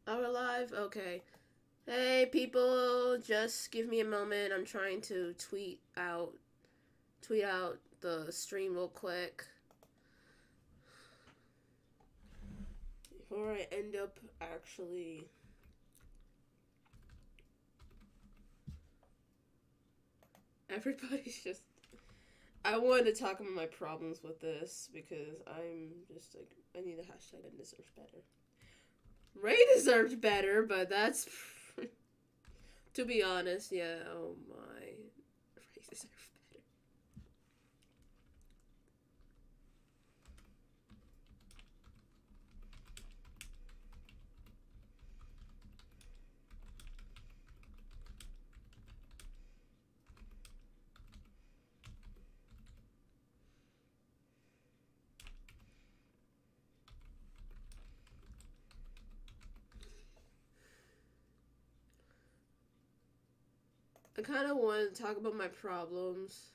Are we live? Okay. Hey people, just give me a moment. I'm trying to tweet out the stream real quick before I end up actually. Everybody's just. I wanted to talk about my problems with this because I'm just like, I need a hashtag and deserves better. Ray deserves better, but that's. To be honest, yeah, oh my. Ray deserves better. I kind of want to talk about my problems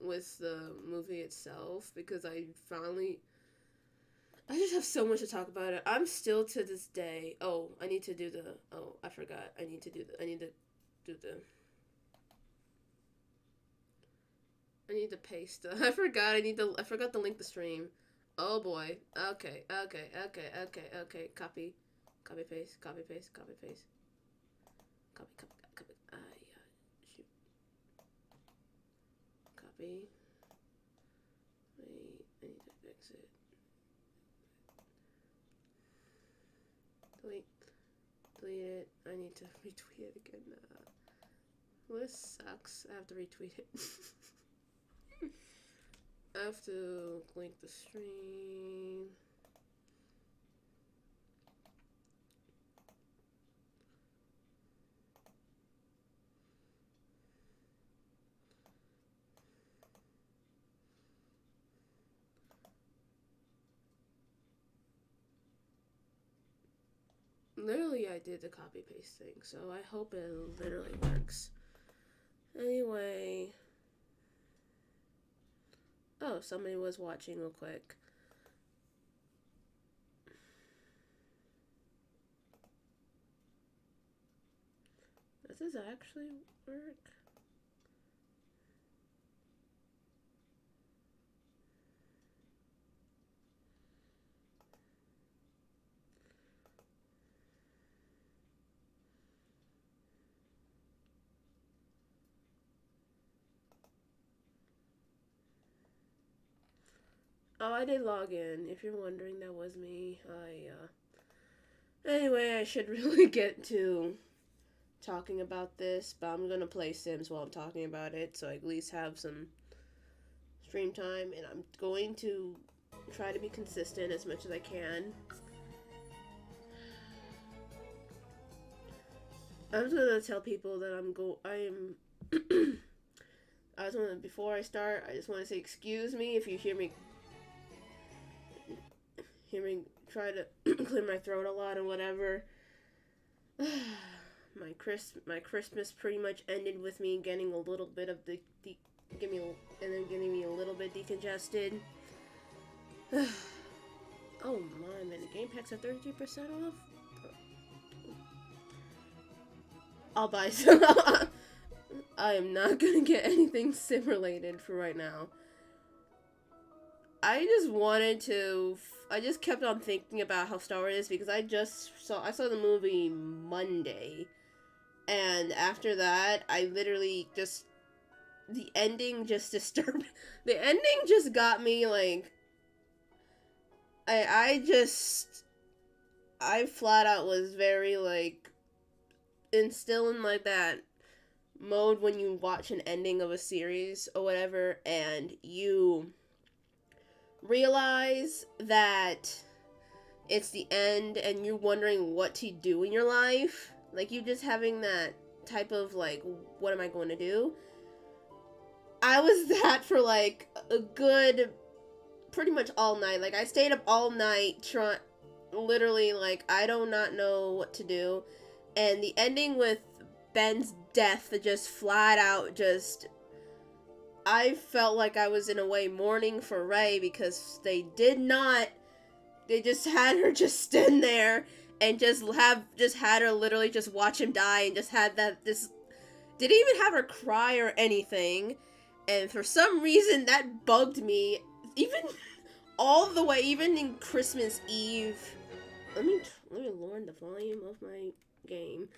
with the movie itself because I just have so much to talk about it. I'm still to this day. Oh, I need to do the. Oh, I forgot. I need to do the. I need to do the. I need to paste the. I forgot. I forgot to link the stream. Oh boy. Okay. Okay. Okay. Okay. Okay. Copy. Copy paste. Copy paste. Copy paste. Copy. Copy. Copy. Yeah. Shoot. Copy. Wait. I need to fix it. Delete. Delete it. I need to retweet it again. Well, this sucks. I have to retweet it. I have to link the stream. Literally, I did the copy paste thing, so I hope it literally works. Anyway. Oh, somebody was watching real quick. Does this actually work? Oh, I did log in. If you're wondering, that was me. Anyway, I should really get to talking about this, but I'm gonna play Sims while I'm talking about it, so I at least have some stream time, and I'm going to try to be consistent as much as I can. I'm just gonna tell people that I just want to, before I start, I just want to say excuse me if you hear me try to clear my throat a lot and whatever. my Christmas pretty much ended with me getting a little bit of getting me a little bit decongested. Oh my man, the game packs are 33% off. I'll buy some. I am not gonna get anything sim related for right now. I just kept on thinking about how Star Wars is because I saw the movie Monday, and after that I literally just the ending just disturbed. The ending just got me like I flat out was very like instilled in like that mode when you watch an ending of a series or whatever and you realize that it's the end and you're wondering what to do in your life. Like you just having that type of like, what am I going to do? I was that for like a good, pretty much all night. Like I stayed up all night literally like I do not know what to do. And the ending with Ben's death just flat out just I felt like I was in a way mourning for Rey because they just had her just stand there and just had her literally just watch him die, and just had that this didn't even have her cry or anything. And for some reason that bugged me, even all the way, even in Christmas Eve. Let me lower the volume of my game.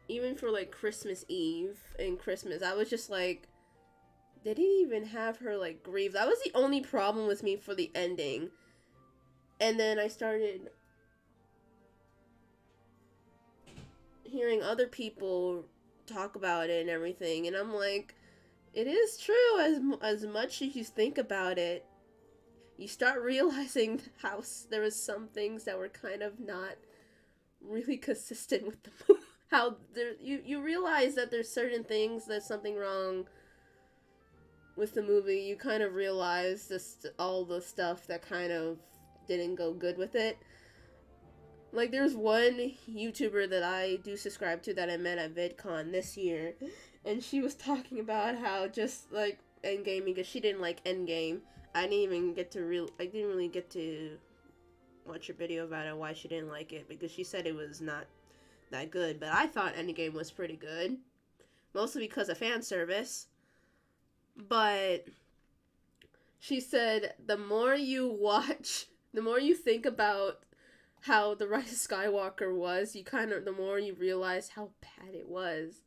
Even for like Christmas Eve and Christmas, I was just like, they didn't even have her like grieve. That was the only problem with me for the ending. And then I started hearing other people talk about it and everything, and I'm like, it is true. As much as you think about it, you start realizing how there was some things that were kind of not really consistent with the movie. How there, you realize that there's certain things, there's something wrong with the movie. You kind of realize all the stuff that kind of didn't go good with it. Like, there's one YouTuber that I do subscribe to that I met at VidCon this year, and she was talking about how just like Endgame, because she didn't like Endgame. I didn't really get to watch her video about it, why she didn't like it, because she said it was not that good. But I thought Endgame was pretty good, mostly because of fan service. But she said the more you watch, the more you think about how The Rise of Skywalker was, the more you realize how bad it was.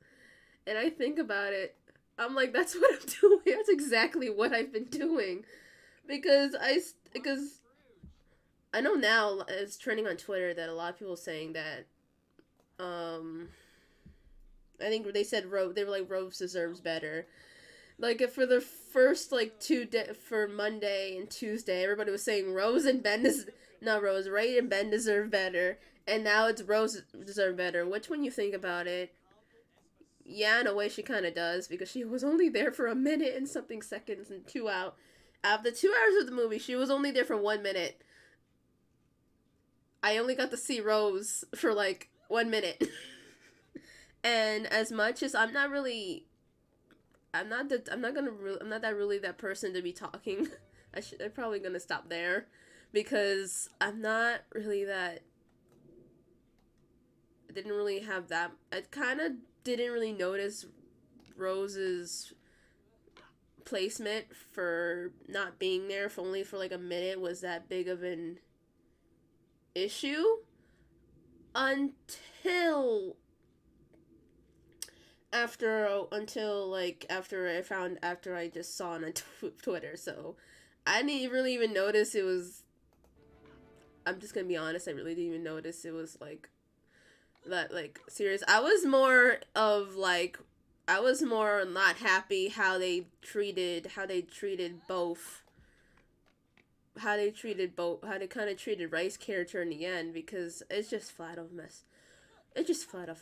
And I think about it, I'm like, that's what I'm doing. That's exactly what I've been doing. Because I know now it's trending on Twitter that a lot of people are saying that, I think they said they were like, Rose deserves better. Like, for the first, like, for Monday and Tuesday, everybody was saying Rose and Ben Ray and Ben deserve better. And now it's Rose deserve better. Which, when you think about it, yeah, in a way she kind of does, because she was only there for a minute and something seconds and out of the 2 hours of the movie, she was only there for 1 minute. I only got to see Rose for, like, 1 minute. And as much as I'm not that really that person to be talking. I'm probably gonna stop there, because I'm not really that. I didn't really have that. I kind of didn't really notice Rose's placement for not being there for only for like a minute was that big of an issue until after I just saw it on Twitter. So I didn't really even notice it was. I'm just gonna be honest. I really didn't even notice it was like that, like, serious. I was more not happy how they kind of treated Rice's character in the end, because it's just flat out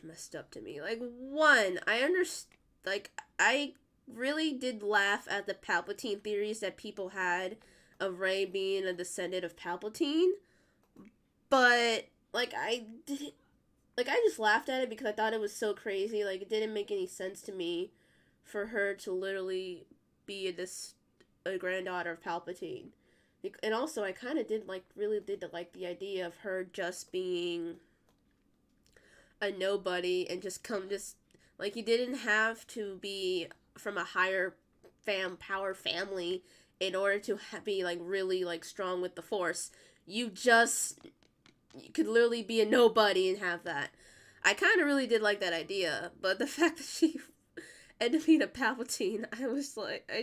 messed up to me. Like, one, I really did laugh at the Palpatine theories that people had of Rey being a descendant of Palpatine, but I just laughed at it because I thought it was so crazy. Like, it didn't make any sense to me for her to literally be a granddaughter of Palpatine. And also, I kind of really did like the idea of her just being a nobody and just you didn't have to be from a higher power family in order to be like really like strong with the Force. You could literally be a nobody and have that. I kind of really did like that idea, but the fact that she ended up being a Palpatine, I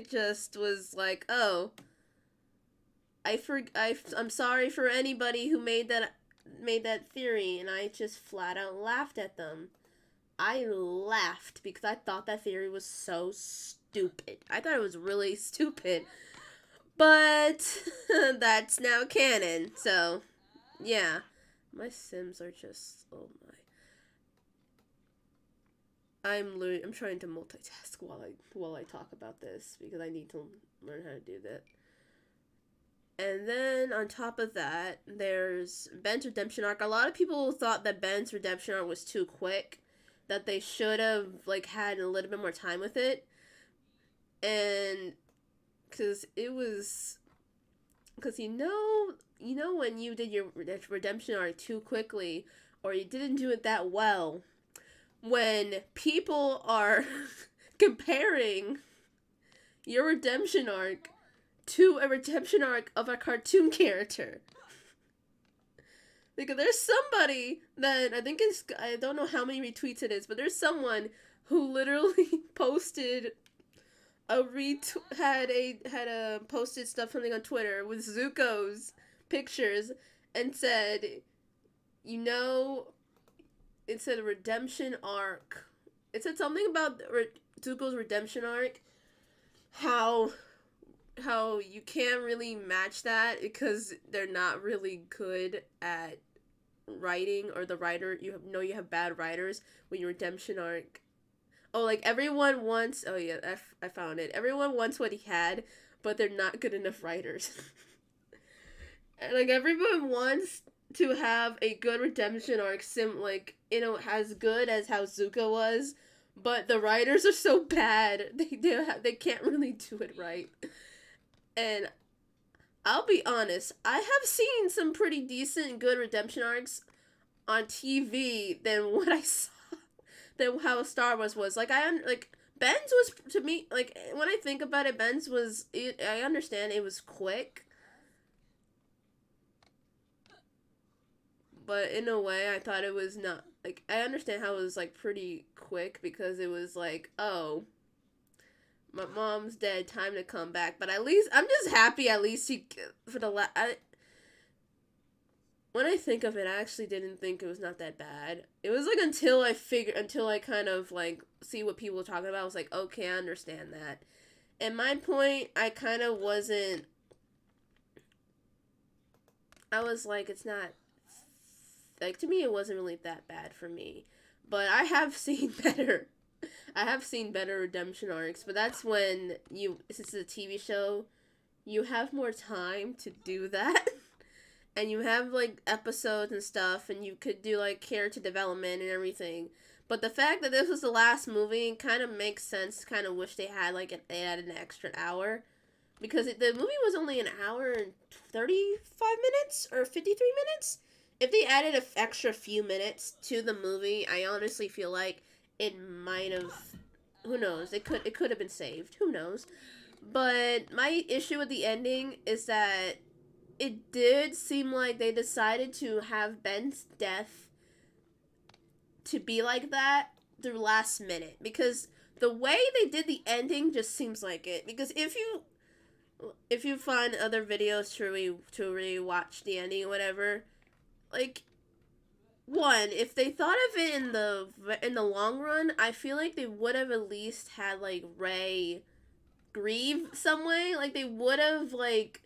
just was like, oh, I'm sorry for anybody who made that theory, and I just flat out laughed at them. I laughed because I thought that theory was so stupid. I thought it was really stupid. But that's now canon, so yeah. My Sims are just, oh my. I'm trying to multitask while I talk about this, because I need to learn how to do that. And then on top of that, there's Ben's redemption arc. A lot of people thought that Ben's redemption arc was too quick, that they should have had a little bit more time with it, and because because when you did your redemption arc too quickly, or you didn't do it that well, when people are comparing your redemption arc to a redemption arc of a cartoon character. Because there's somebody that I don't know how many retweets it is, but there's someone who literally posted posted something on Twitter with Zuko's pictures and said, it said a redemption arc. It said something about Zuko's redemption arc, how you can't really match that because they're not really good at writing, or the writer, you have bad writers when your redemption arc. Oh, like everyone wants. Oh yeah, I found it. Everyone wants what he had, but they're not good enough writers. And like everyone wants to have a good redemption arc, as good as how Zuko was, but the writers are so bad. They can't really do it right. And I'll be honest, I have seen some pretty decent, good redemption arcs on TV than what I saw, than how Star Wars was. Ben's was, to me, like, when I think about it, I understand it was quick. But in a way, I thought it was not, like, I understand how it was, like, pretty quick, because it was like, oh, my mom's dead, time to come back. But at least, I'm just happy at least when I think of it, I actually didn't think it was not that bad. It was like until I kind of like see what people were talking about, I was like, okay, I understand that. At my point, I kind of wasn't, I was like, it's not, like, to me, it wasn't really that bad for me. But I have seen better redemption arcs, but that's when since it's a TV show, you have more time to do that. And you have, like, episodes and stuff, and you could do, like, character development and everything. But the fact that this was the last movie kind of makes sense. Kind of wish they had, like, they had an extra hour. Because the movie was only an hour and 35 minutes, or 53 minutes. If they added an extra few minutes to the movie, I honestly feel like it might have, who knows, it could have been saved, who knows. But my issue with the ending is that it did seem like they decided to have Ben's death to be like that through last minute. Because the way they did the ending just seems like it. Because if you find other videos to rewatch the ending or whatever, like, one, if they thought of it in the long run, I feel like they would have at least had, like, Rey grieve some way. Like, they would have, like,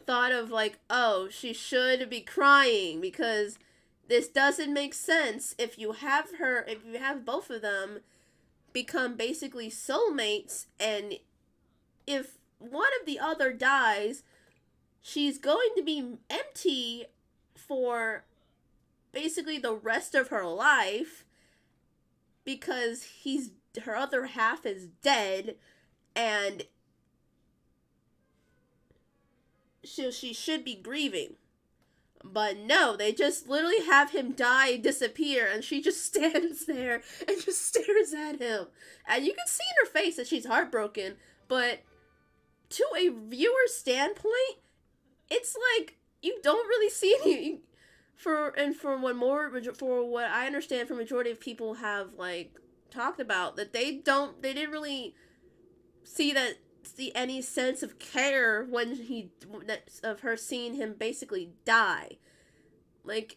thought of, like, oh, she should be crying, because this doesn't make sense if you have both of them become basically soulmates, and if one of the other dies, she's going to be empty for basically the rest of her life, because her other half is dead, and she should be grieving. But no, they just literally have him die, disappear, and she just stands there and just stares at him. And you can see in her face that she's heartbroken, but to a viewer standpoint, it's like, you don't really see any, for what I understand, for majority of people have, like, talked about, that they didn't really see any sense of care of her seeing him basically die. Like,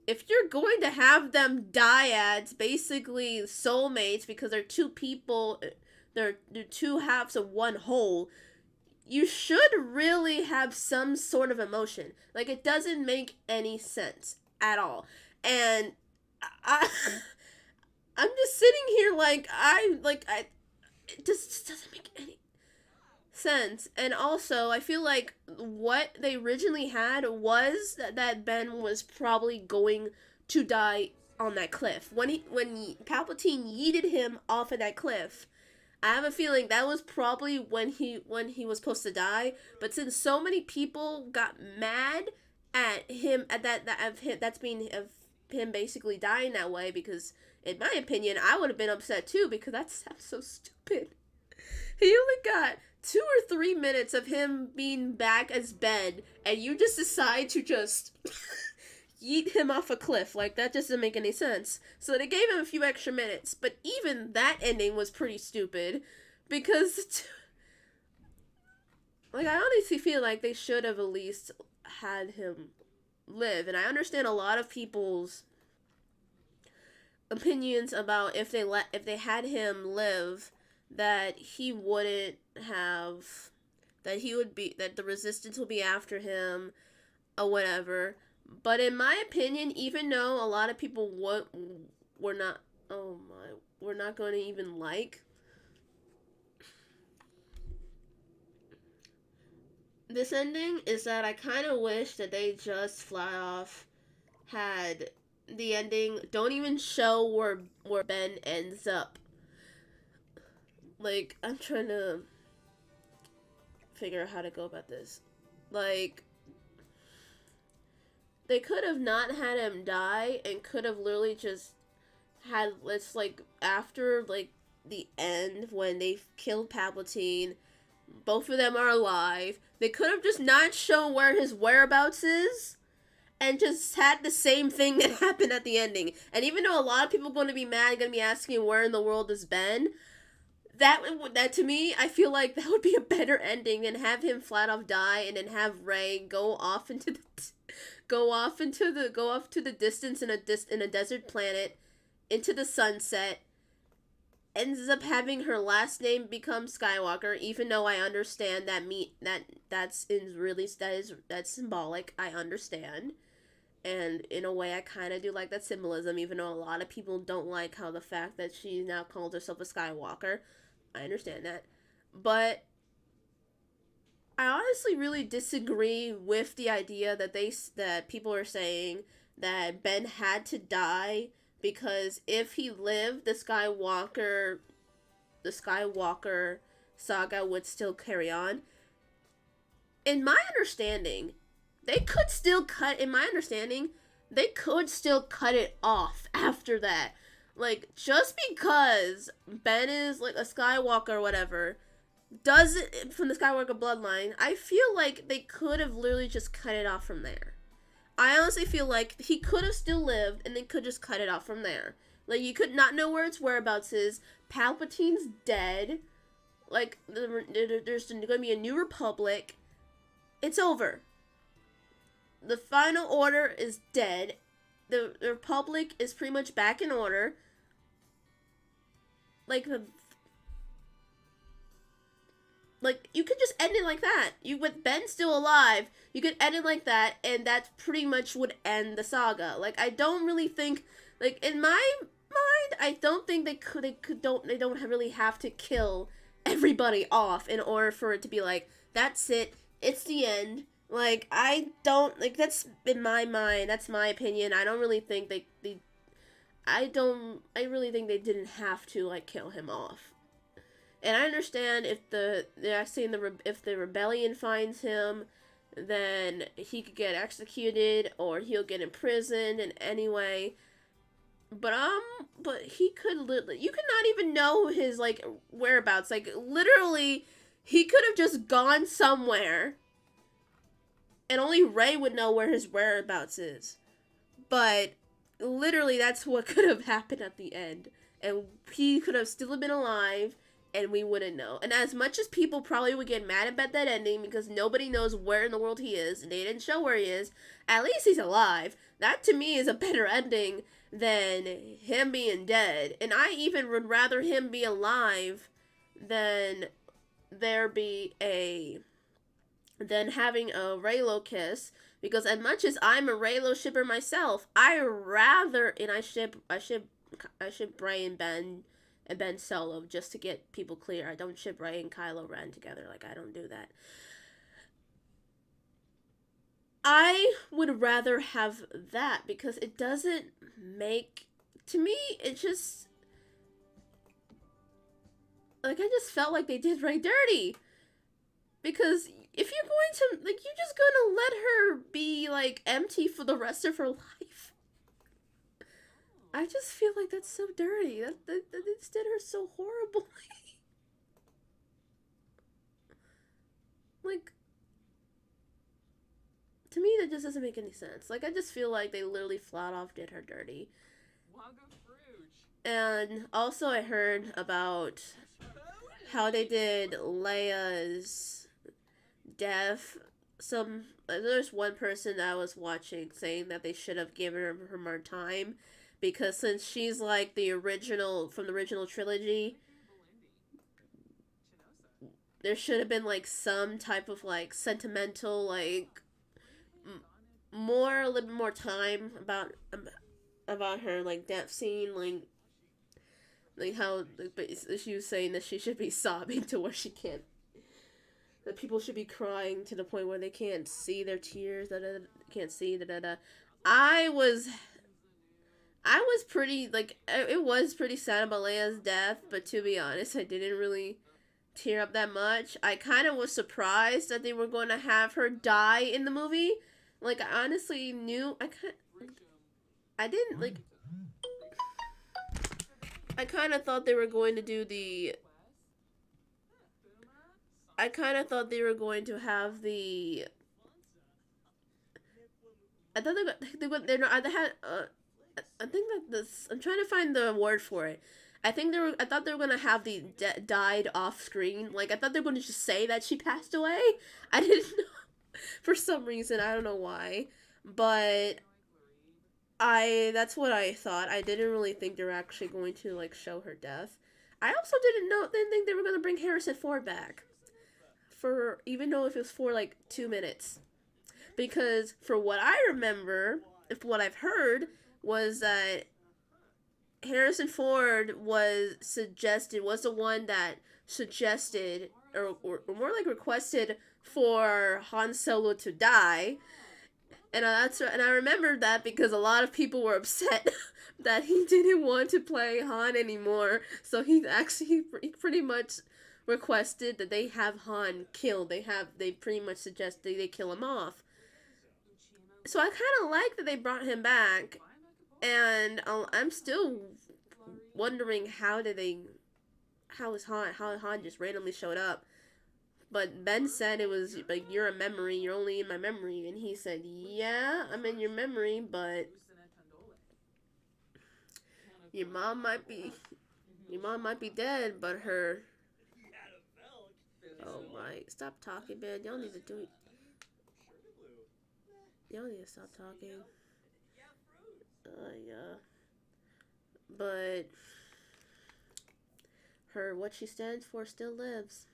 if you're going to have them dyads, basically soulmates, because they're two people, they're two halves of one whole, you should really have some sort of emotion. Like, it doesn't make any sense at all. And I'm just sitting here it just doesn't make any sense. And also, I feel like what they originally had was that Ben was probably going to die on that cliff. When Palpatine yeeted him off of that cliff, I have a feeling that was probably when he was supposed to die. But since so many people got mad at him at that of him that's being of him basically dying that way, because in my opinion I would have been upset too, because that sounds so stupid. He only got 2 or 3 minutes of him being back as Ben, and you just decide to just yeet him off a cliff. Like, that just doesn't make any sense. So they gave him a few extra minutes, but even that ending was pretty stupid, because, like, I honestly feel like they should have at least had him live. And I understand a lot of people's opinions about if they had him live, that he wouldn't have, that the resistance will be after him or whatever. But in my opinion, even though a lot of people were not, oh my, we're not going to even like this ending, is that I kind of wish that they just flat off had the ending, don't even show where Ben ends up. Like, I'm trying to figure out how to go about this. Like, they could have not had him die and could have literally just had, let's, like, after, like, the end when they killed Palpatine, both of them are alive. They could have just not shown where his whereabouts is and just had the same thing that happened at the ending. And even though a lot of people are going to be mad, going to be asking where in the world is Ben, that to me, I feel like that would be a better ending than have him flat off die and then have Rey go off to the distance in a desert planet, into the sunset, ends up having her last name become Skywalker, even though I understand that's symbolic. I understand. And in a way, I kind of do like that symbolism, even though a lot of people don't like how the fact that she now calls herself a Skywalker. I understand that. But I honestly really disagree with the idea that people are saying that Ben had to die, because if he lived, the Skywalker saga would still carry on. In my understanding, they could still cut it off after that. Like, just because Ben is, like, a Skywalker or whatever, doesn't, from the Skywalker bloodline, I feel like they could have literally just cut it off from there. I honestly feel like he could have still lived, and they could just cut it off from there. Like, you could not know where its whereabouts is. Palpatine's dead. Like, there's going to be a new republic. It's over. The Final Order is dead. The Republic is pretty much back in order. Like, you could just end it like that. With Ben still alive, you could end it like that, and that pretty much would end the saga. Like, I don't really think, like, in my mind, I don't think they don't really have to kill everybody off in order for it to be like, that's it, it's the end. Like, I don't, like, that's, in my mind, that's my opinion. I don't really think I really think they didn't have to, like, kill him off. And I understand if the rebellion finds him, then he could get executed or he'll get imprisoned in any way. But he could you could not even know his, like, whereabouts. Like, literally, he could have just gone somewhere, and only Rey would know where his whereabouts is. But literally, that's what could have happened at the end, and he could have still been alive, and we wouldn't know. And as much as people probably would get mad about that ending because nobody knows where in the world he is, and they didn't show where he is, at least he's alive. That, to me, is a better ending than him being dead. And I even would rather him be alive than than having a Reylo kiss. Because as much as I'm a Reylo shipper myself, I ship Rey and Ben Solo, just to get people clear. I don't ship Rey and Kylo Ren together. Like, I don't do that. I would rather have that, because it doesn't make, to me, it just, like, I just felt like they did Ray dirty. Because if you're going to, like, you're just gonna let her be, like, empty for the rest of her life. I just feel like that's so dirty. That just did her so horribly. Like, to me, that just doesn't make any sense. Like, I just feel like they literally flat off did her dirty. And also, I heard about how they did Leia's death. There's one person that I was watching saying that they should have given her more time, because since she's like the original from the original trilogy, there should have been like some type of like sentimental, like a little bit more time about her like death scene, like how like, she was saying that she should be sobbing to where she can't, that people should be crying to the point where they can't see their tears, can't see I was pretty, like, it was pretty sad about Leia's death, but to be honest, I didn't really tear up that much. I kind of was surprised that they were going to have her die in the movie. Like, I honestly knew, I didn't, like, I kind of thought they were going to do I kind of thought they were going to have I thought they're not, they had, I think that this, I'm trying to find the word for it. I thought they were gonna have the died off screen. Like, I thought they were gonna just say that she passed away. I didn't know for some reason. I don't know why, but that's what I thought. I didn't really think they were actually going to like show her death. I also didn't think they were gonna bring Harrison Ford back for, even though if it was for like 2 minutes, because for what I remember, if what I've heard was that Harrison Ford was the one that suggested, or more like requested, for Han Solo to die. And and I remembered that because a lot of people were upset that he didn't want to play Han anymore. So he pretty much requested that they have Han killed. They pretty much suggested they kill him off. So I kind of like that they brought him back, and I'm still wondering how Han just randomly showed up. But Ben said it was like, you're a memory, you're only in my memory, and he said, yeah, I'm in your memory, but your mom might be dead, but her. Oh my! Stop talking, man. Y'all need to do it. Y'all need to stop talking. Yeah. But what she stands for still lives.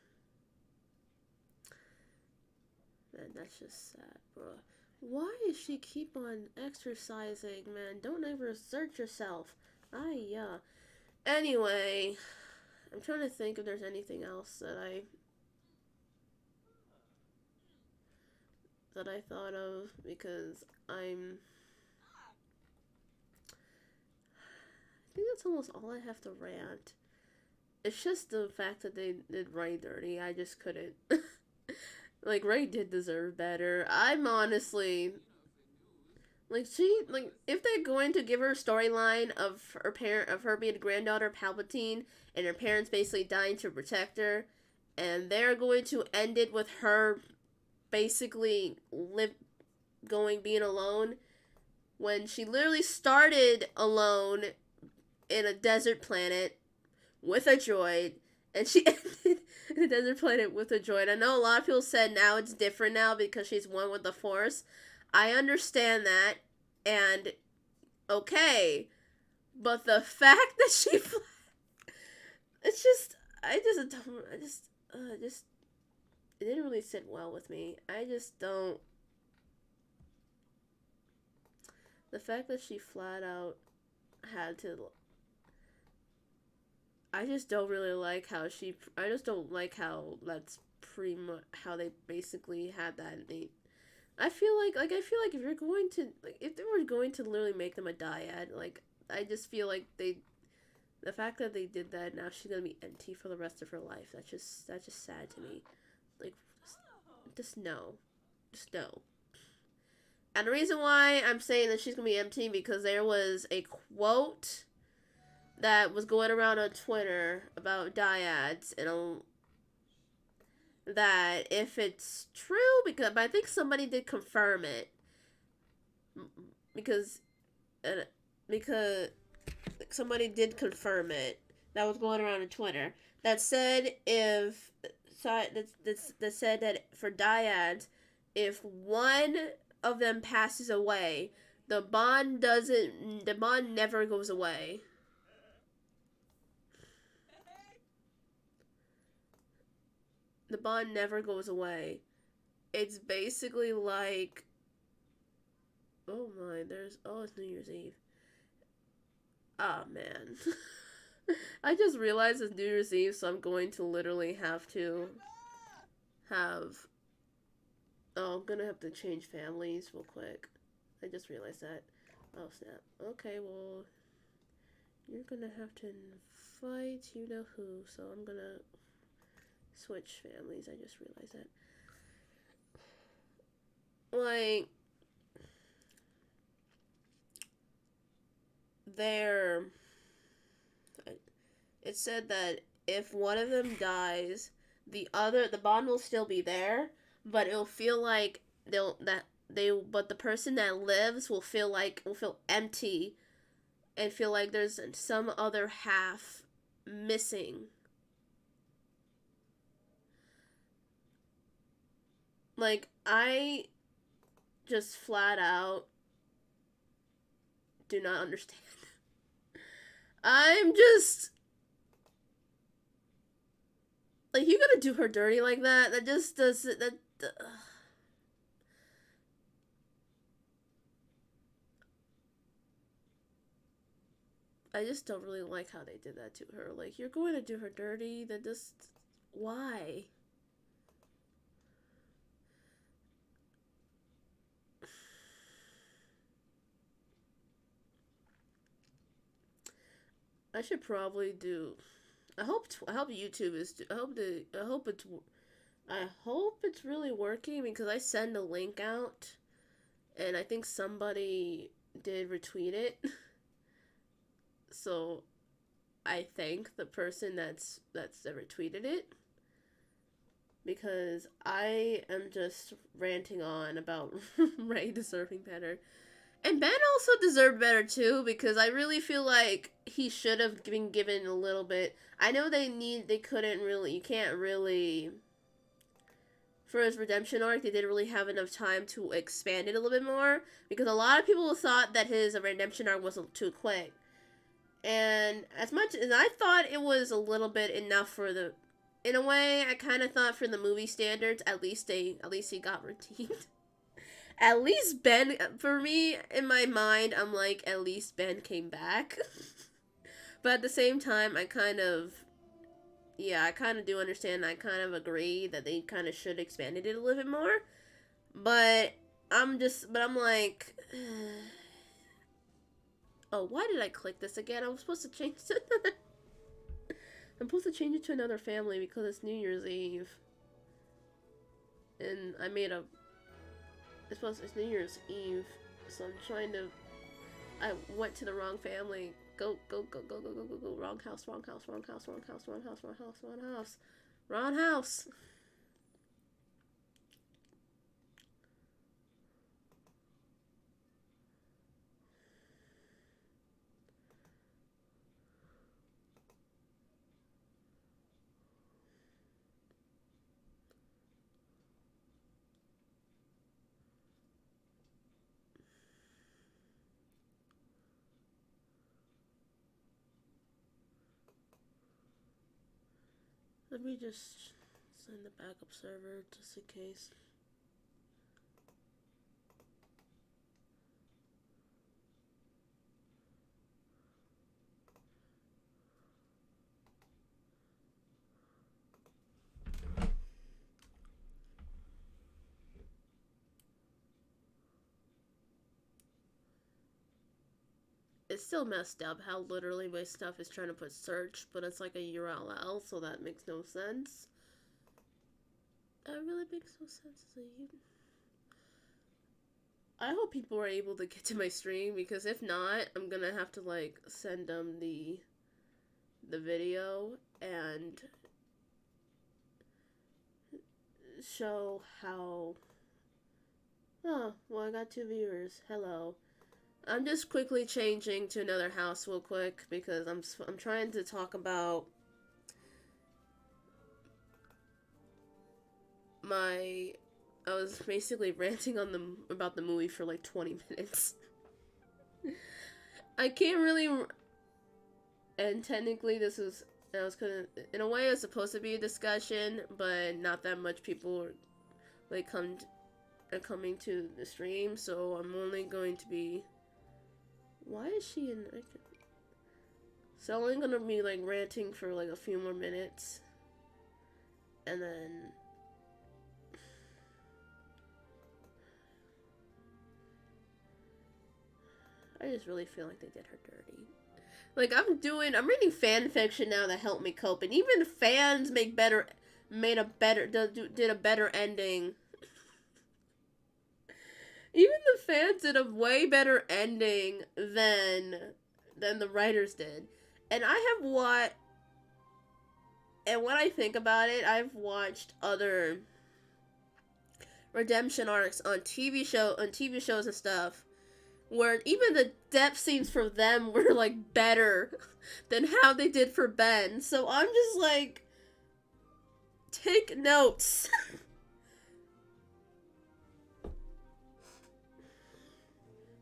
Man, that's just sad, bro. Why does she keep on exercising, man? Don't ever assert yourself. Yeah. Anyway, I'm trying to think if there's anything else that I thought of, because I think that's almost all I have to rant. It's just the fact that they did Ray dirty. I just couldn't. Like, Ray did deserve better. I'm honestly, like, if they're going to give her a storyline of her being a granddaughter of Palpatine and her parents basically dying to protect her, and they're going to end it with her basically being alone, when she literally started alone in a desert planet with a droid, and she ended in a desert planet with a droid. I know a lot of people said now it's different now because she's one with the Force. I understand that, and okay, but the fact that she, it's just, it didn't really sit well with me. I just don't. The fact that she flat out had to. I just don't really like how I just don't like how that's pretty much how they basically had that. I feel like if you're going to, like, if they were going to literally make them a dyad, like, I just feel like they The fact that they did that, now she's gonna be empty for the rest of her life. That's just sad to me. Like, just no. Just no. And the reason why I'm saying that she's gonna be empty, because there was a quote that was going around on Twitter about dyads, and that if it's true, but I think somebody did confirm it, because somebody did confirm it, that was going around on Twitter, that said that said that for dyads, if one of them passes away, the bond never goes away. The bond never goes away. It's basically like, oh my, it's New Year's Eve. Oh man. I just realized it's New Year's Eve, so I'm going to literally have to I'm gonna have to change families real quick. I just realized that. Oh snap. Okay, well, you're gonna have to invite you know who, so I'm gonna switch families. I just realized that. Like, it said that if one of them dies, the bond will still be there, but it'll feel like but the person that lives will feel empty, and feel like there's some other half missing. Like, I just flat out do not understand. I'm just like, you gonna do her dirty like that? That just does it. I just don't really like how they did that to her. Like, you're going to do her dirty? That just, why? I should probably do. I hope YouTube is. I hope it's really working, because I send a link out, and I think somebody did retweet it. So I thank the person that retweeted it, because I am just ranting on about Ray deserving better. And Ben also deserved better too, because I really feel like he should have been given a little bit. I know you can't really, for his redemption arc, they didn't really have enough time to expand it a little bit more, because a lot of people thought that his redemption arc was too quick. And as much as I thought it was a little bit enough in a way, I kind of thought for the movie standards, at least he got redeemed. At least Ben, for me, in my mind, I'm like, at least Ben came back. But at the same time, I kind of do understand. I kind of agree that they kind of should have expanded it a little bit more. But I'm like, oh, why did I click this again? I'm supposed to change to another. I'm supposed to change it to another family because it's New Year's Eve. And it's New Year's Eve, so I'm trying to. I went to the wrong family. Go. Wrong house. Wrong house. Let me just send the backup server just in case. It's still messed up how literally my stuff is trying to put search, but it's like a URL, so that makes no sense. That really makes no sense. I hope people are able to get to my stream, because if not, I'm gonna have to like send them the video and show how. Oh, well, I got 2 viewers. Hello. I'm just quickly changing to another house real quick because I'm trying to talk about I was basically ranting on about the movie for like 20 minutes. I can't really, and technically this was, in a way it was supposed to be a discussion, but not that much people like are coming to the stream, so I'm only going to be. Why is she in? So I'm only gonna be like ranting for like a few more minutes, and then I just really feel like they did her dirty. Like I'm reading fan fiction now that helped me cope, and even fans did a better ending. Even the fans did a way better ending than the writers did. And when I think about it, I've watched other redemption arcs on TV shows and stuff, where even the depth scenes for them were like better than how they did for Ben. So I'm just like, take notes.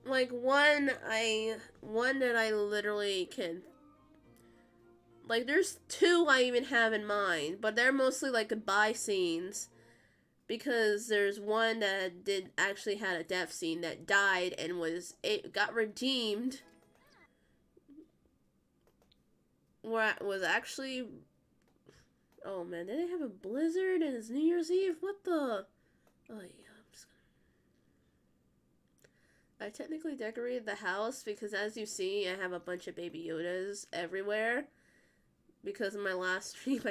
Like one that I literally can, like, there's 2 I even have in mind, but they're mostly like goodbye scenes, because there's one that did actually had a death scene that died and got redeemed, where it was actually, oh man, did they have a blizzard and it's New Year's Eve? What the? Oh yeah. I technically decorated the house because, as you see, I have a bunch of Baby Yodas everywhere. Because in my last stream,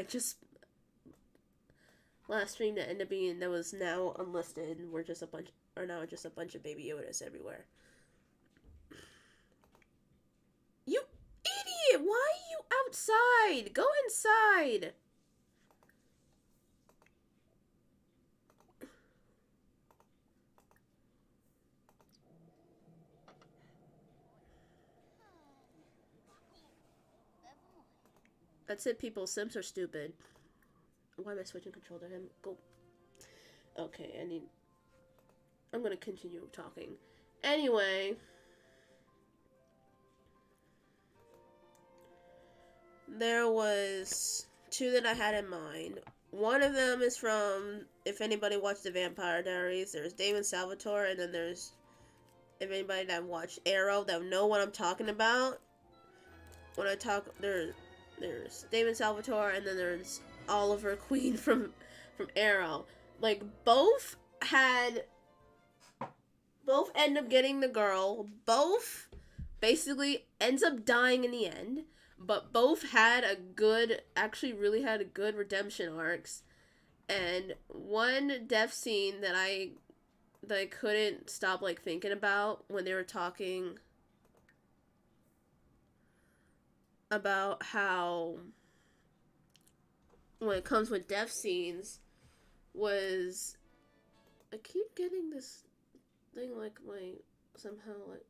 last stream that ended up being, that was now unlisted, are now just a bunch of Baby Yodas everywhere. You idiot! Why are you outside? Go inside! That's it, people. Sims are stupid. Why am I switching control to him? Go. Okay, I'm gonna continue talking. Anyway. There was 2 that I had in mind. One of them is from, if anybody watched the Vampire Diaries, there's Damon Salvatore, and then there's, if anybody that watched Arrow, that know what I'm talking about. When I talk, there's Damon Salvatore, and then there's Oliver Queen from Arrow. Like, both end up getting the girl. Both basically ends up dying in the end. But both had really had a good redemption arcs. And one death scene that I couldn't stop like thinking about when they were talking about how, when it comes with death scenes, was, I keep getting this thing like somehow like,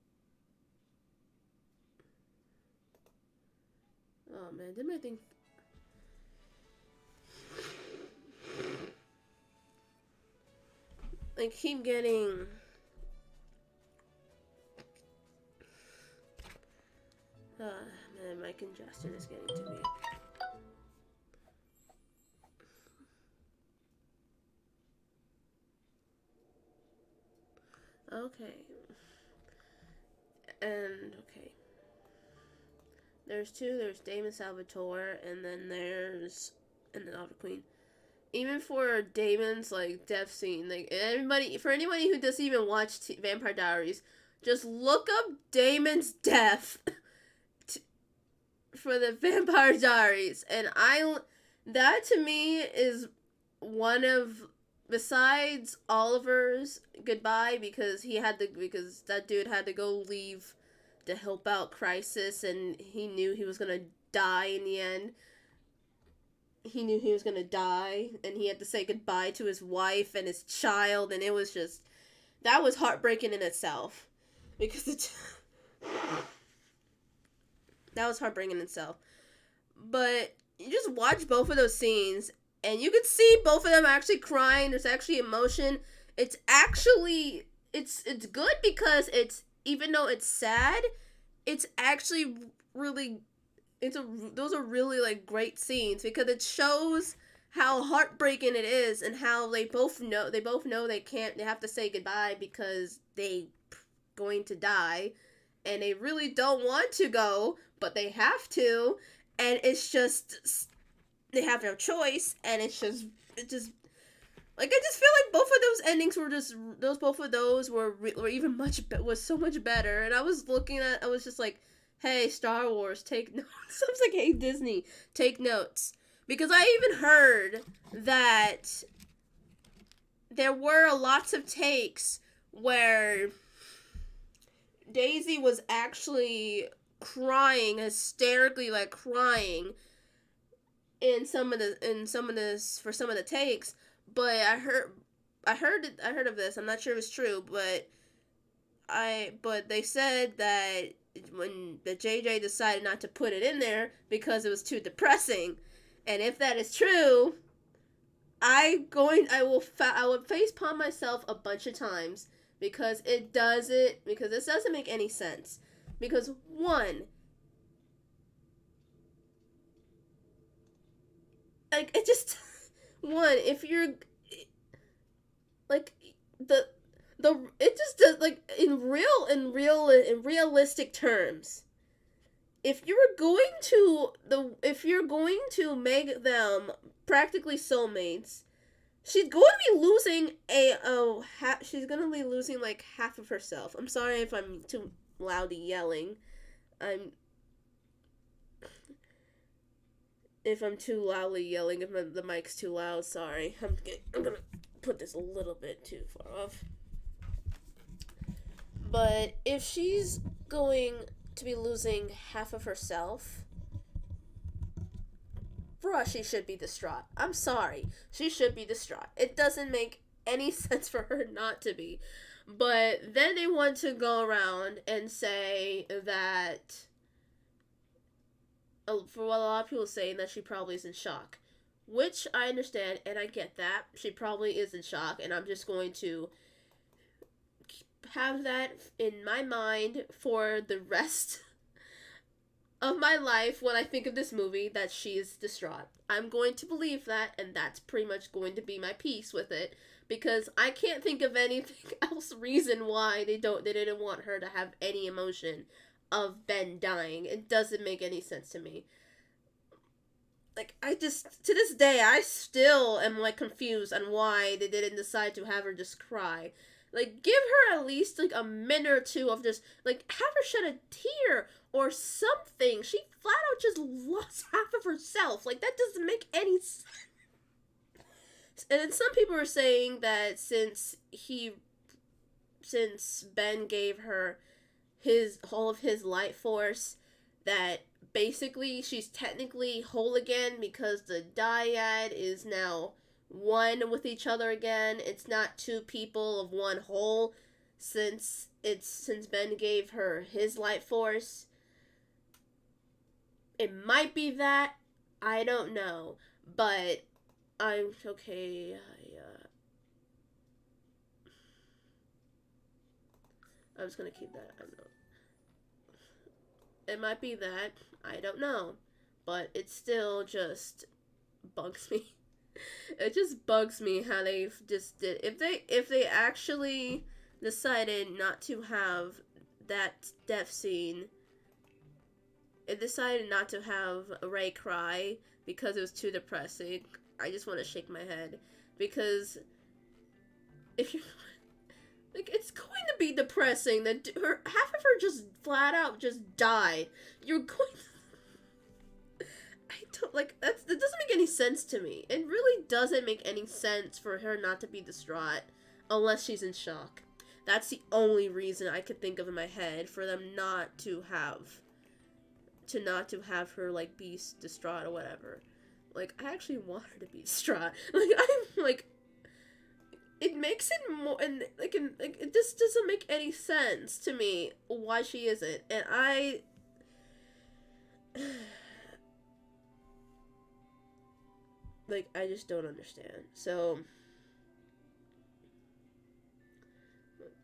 oh man, did my thing, I keep getting, man, my congestion is getting to me. Okay. And, okay. There's 2, there's Damon Salvatore, and then there's Oliver Queen. Even for Damon's, like, death scene, like, for anybody who doesn't even watch Vampire Diaries, just look up Damon's death for the Vampire Diaries, and that to me is one of, besides Oliver's goodbye, because that dude had to go leave to help out Crisis, and he knew he was gonna die in the end. He knew he was gonna die, and he had to say goodbye to his wife and his child, and it was just, that was heartbreaking in itself, because that was heartbreaking in itself. But you just watch both of those scenes, and you can see both of them actually crying. There's actually emotion. It's actually, it's good, because it's, even though it's sad, it's actually really, those are really like great scenes, because it shows how heartbreaking it is, and how they both know they have to say goodbye because they going to die, and they really don't want to go, but they have to, and it's just, they have no choice, and it just like, I just feel like both of those endings were just, both of those were even was so much better. And I was just like, hey, Star Wars, take notes. I was like, hey, Disney, take notes. Because I even heard that there were lots of takes where Daisy was actually crying, hysterically, like crying for some of the takes. But I heard of this. I'm not sure if it's true, but they said that when the JJ decided not to put it in there because it was too depressing. And if that is true, I would facepalm myself a bunch of times, because this doesn't make any sense. Because one, like, it just, one, if you're like, it just does, like, in realistic terms, if you're going to make them practically soulmates, she's going to be losing she's going to be losing like half of herself. I'm sorry if I'm too loudly yelling. If I'm too loudly yelling, if the mic's too loud, sorry. I'm gonna put this a little bit too far off. But if she's going to be losing half of herself, bruh, she should be distraught. I'm sorry. She should be distraught. It doesn't make any sense for her not to be. But then they want to go around and say that, for what a lot of people saying, that she probably is in shock. Which I understand, and I get that. She probably is in shock, and I'm just going to have that in my mind for the rest of my life when I think of this movie, that she is distraught. I'm going to believe that, and that's pretty much going to be my piece with it, because I can't think of anything else reason why they didn't want her to have any emotion of Ben dying. It doesn't make any sense to me. Like, to this day, I still am, like, confused on why they didn't decide to have her just cry. Like, give her at least, like, a minute or two of just, like, have her shed a tear or something. She flat out just lost half of herself. Like, that doesn't make any sense. And then some people are saying that since Ben gave her all of his light force, that basically she's technically whole again, because the dyad is now one with each other again. It's not two people of one whole, since Ben gave her his light force. It might be that, I don't know, but I'm okay. I'm just gonna keep that. I don't know. It might be that, I don't know, but it still just bugs me. It just bugs me how they just did. If they actually decided not to have that death scene, it decided not to have Ray cry because it was too depressing, I just want to shake my head, because if you're like, it's going to be depressing that half of her just flat out just died. You're going like, that doesn't make any sense to me. It really doesn't make any sense for her not to be distraught unless she's in shock. That's the only reason I could think of in my head for them not to have her, like, be distraught or whatever. Like, I actually want her to be distraught. Like, I'm, like, it makes it more, and, like, it just doesn't make any sense to me why she isn't. And like, I just don't understand. So,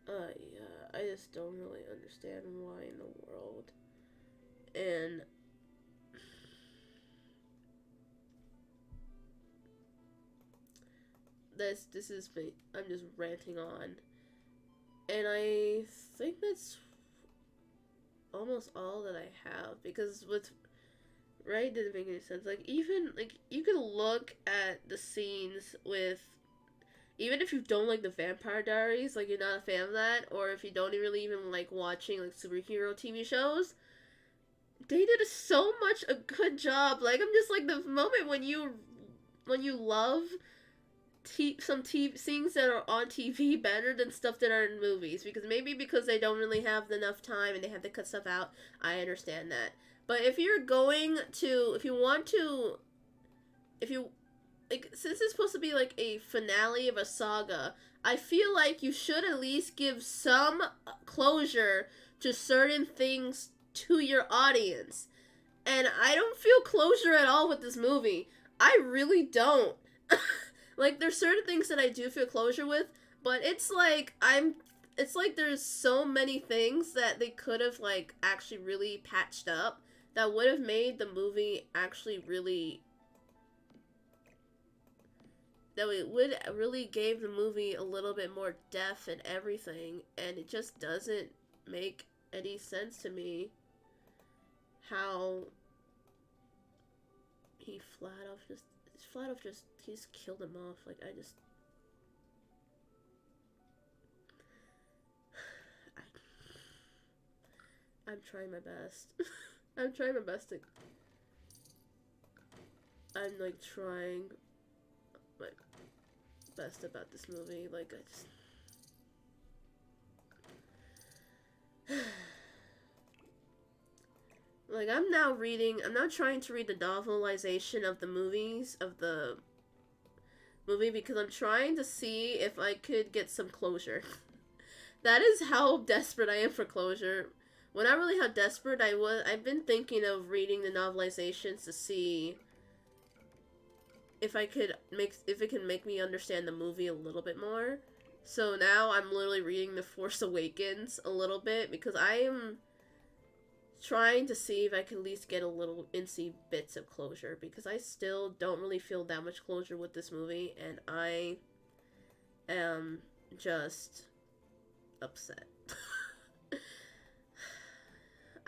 yeah, I just don't really understand why in the world. And this is me. I'm just ranting on. And I think that's almost all that I have, because with Ray didn't make any sense. Like, even, like, you can look at the scenes with, even if you don't like the Vampire Diaries, like, you're not a fan of that, or if you don't really even like watching, like, superhero TV shows, they did so much a good job. Like, I'm just like, the moment when you love some things that are on TV better than stuff that are in movies, because maybe because they don't really have enough time and they have to cut stuff out, I understand that. But if you like, since it's supposed to be like a finale of a saga, I feel like you should at least give some closure to certain things to your audience. And I don't feel closure at all with this movie. I really don't. Like, there's certain things that I do feel closure with, but it's like there's so many things that they could have, like, actually really patched up that would have made the movie actually really, that it would really gave the movie a little bit more depth and everything, and it just doesn't make any sense to me how he he's killed him off. Like, I'm trying my best. I'm trying my best to, I'm, like, trying my best about this movie. Like, like, I'm now trying to read the novelization of the movie, because I'm trying to see if I could get some closure. That is how desperate I am for closure. Well, not really how desperate I've been thinking of reading the novelizations to see if it can make me understand the movie a little bit more. So now I'm literally reading The Force Awakens a little bit, because I am trying to see if I can at least get a little incy bits of closure, because I still don't really feel that much closure with this movie, and I am just upset.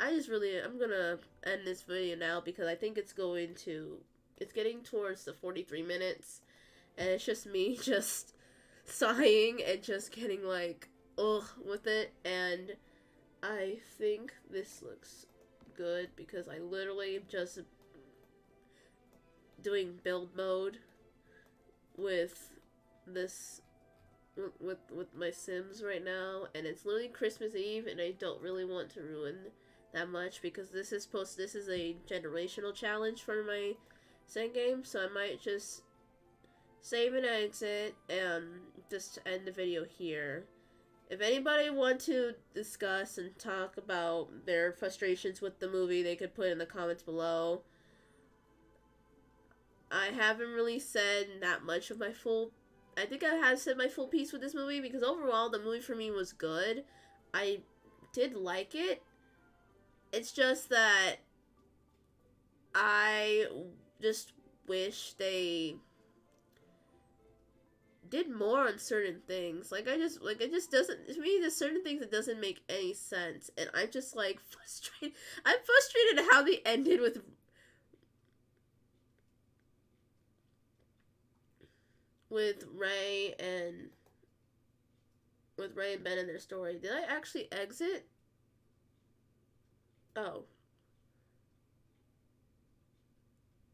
I'm gonna end this video now, because I think it's getting towards the 43 minutes, and it's just me just sighing and just getting, like, ugh with it. And I think this looks good, because I literally just doing build mode with this with my Sims right now, and it's literally Christmas Eve, and I don't really want to ruin that much, because this is a generational challenge for my Sim game, so I might just save and exit and just end the video here. If anybody want to discuss and talk about their frustrations with the movie, they could put in the comments below. I haven't really said that much of my full... I think I have said my full piece with this movie, because overall the movie for me was good. I did like it. It's just that I just wish they did more on certain things. Like, it just doesn't, to me, there's certain things that doesn't make any sense, and I'm just, like, frustrated. I'm frustrated at how they ended with Ray and Ben and their story. Did I actually exit? Oh.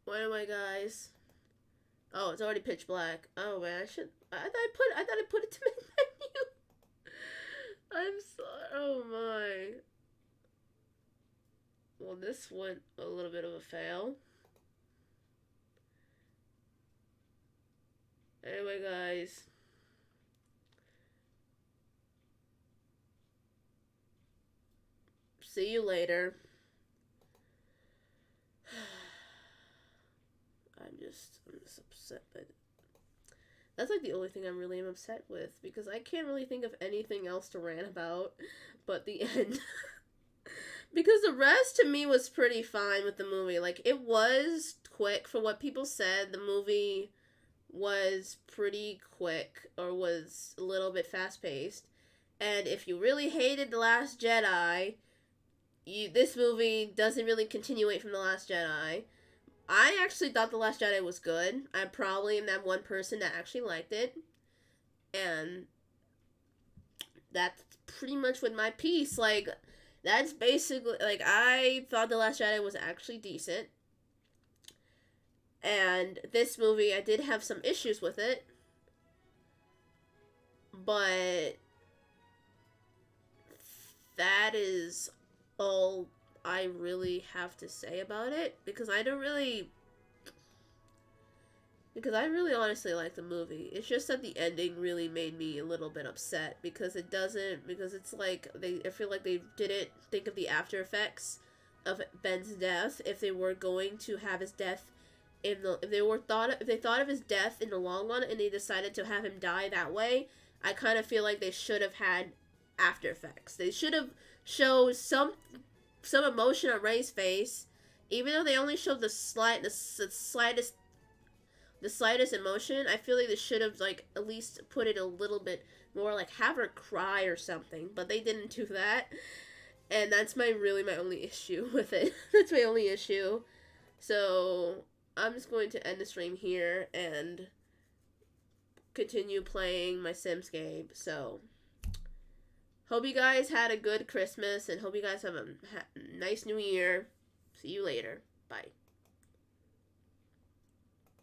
Why am I, guys? Oh, it's already pitch black. Oh man, I thought I put it to menu. I'm sorry. Oh my. Well, this went a little bit of a fail. Anyway, guys. See you later. I'm just upset by it. That's like the only thing I'm really upset with, because I can't really think of anything else to rant about but the end. Because the rest to me was pretty fine with the movie. Like, it was quick for what people said. The movie was pretty quick, or was a little bit fast paced. And if you really hated The Last Jedi, this movie doesn't really continuate from The Last Jedi. I actually thought The Last Jedi was good. I probably am that one person that actually liked it. And that's pretty much with my piece. Like, that's basically, like, I thought The Last Jedi was actually decent. And this movie, I did have some issues with it. But that is all I really have to say about it, because I really honestly like the movie. It's just that the ending really made me a little bit upset, because it's like I feel like they didn't think of the after effects of Ben's death. If they were going to have his death if they thought of his death in the long run and they decided to have him die that way, I kind of feel like they should have had after effects. They should have showed some emotion on Rey's face, even though they only showed the slightest emotion. I feel like they should have, like, at least put it a little bit more, like, have her cry or something, but they didn't do that, and that's my only issue with it. That's my only issue. So I'm just going to end the stream here and continue playing my Sims game. So hope you guys had a good Christmas, and hope you guys have a nice New Year. See you later. Bye.